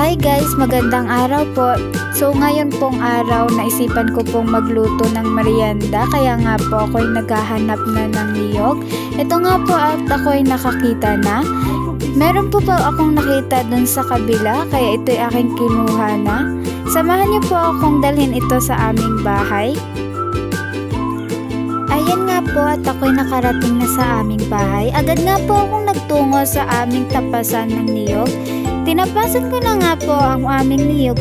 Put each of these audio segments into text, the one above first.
Hi guys, magandang araw po. So ngayon pong araw, naisipan ko pong magluto ng merienda, kaya nga po ako'y naghahanap na ng niyog. Ito nga po at ako'y nakakita na. Meron po akong nakita dun sa kabila, kaya ito'y aking kinuha na. Samahan niyo po akong dalhin ito sa aming bahay. Ayan nga po at ako'y nakarating na sa aming bahay. Agad nga po akong nagtungo sa aming tapasan ng niyog. Tinapasan ko na nga po ang aming niyog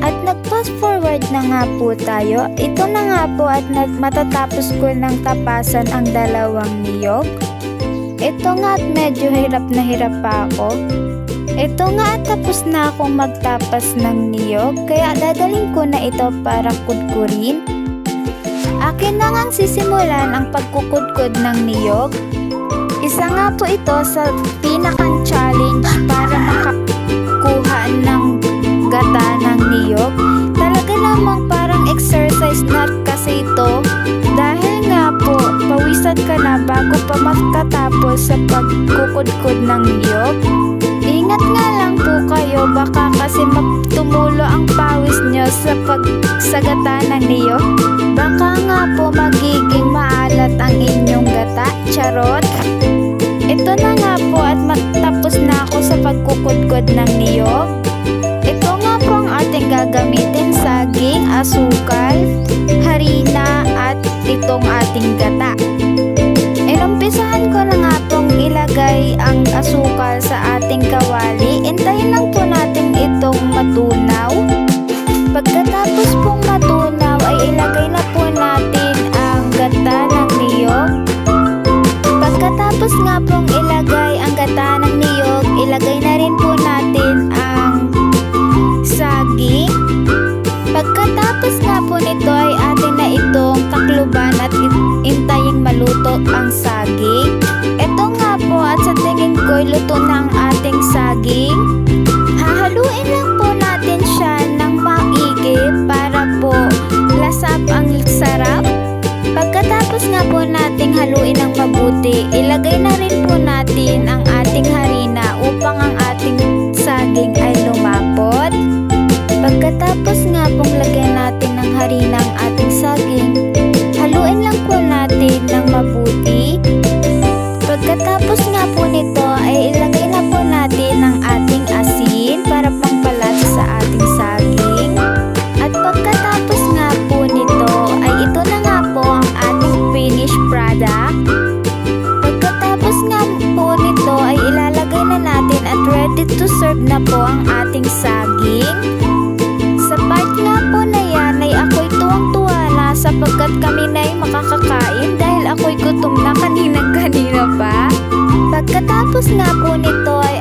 at nag-fast forward na nga po tayo. Ito na nga po at matatapos ko ng tapasan ang dalawang niyog. Ito nga at medyo hirap na hirap pa ako. Ito nga at tapos na akong magtapas ng niyog, kaya dadaling ko na ito para kudkurin. Akin na ngang sisimulan ang pagkukudkod ng niyog. Isa nga po ito sa pinakang challenge para makakuha ng gata ng niyog. Talaga namang parang exercise na kasi ito, dahil nga po pawisan ka na bago pa makatapos sa pagkukudkod ng niyog. Ingat nga lang po kayo, baka kasi tumulo ang pawis nyo sa pagsagata ng niyog. Baka nga po magiging maalat ang inyong gata. Charot! Ito na nga po at matapos na ako sa pagkukudkod ng niyog. Ito nga po ang ating gagamitin: saging, asukal, harina at itong ating gata. Inumpisahan ko na nga pong ilagay ang asukal sa ating kawali. Hintayin lang po natin itong matunaw. Pagkatapos pong matunaw ay ilagay na po natin ang gata ng niyog. Pagkatapos nga pong ilagay ang gata ng niyog, ilagay na rin po natin ang saging. Pagkatapos nga po nito ay atin na itong takluban at intaying maluto ang saging. Ito nga po at sa tingin ko luto na ang ating saging. Hahaluin lang po natin siya ng maigi para po lasap ang sarap. Pagkatapos nga po nating haluin ng mabuti, ilagay na rin po natin ang ating harina upang ang ating saging ay lumapot. Pagkatapos nga pong lagyan natin ng harina ang ating saging, haluin lang po natin ng mabuti. Pagkatapos nga po nito ay ilagay na po natin ang ating asin para pangpalasa sa ating saging. At pagkatapos nga po nito ay ito na nga po ang ating finished product. Pagkatapos nga po nito ay ilalagay na natin at ready to serve na po ang ating saging. Sa part nga po na yan ay ako'y tuwang-tuwa na sapagkat kami na ay makakakain dahil ako'y gutom na kanina pa. Pagkatapos nga po nito ay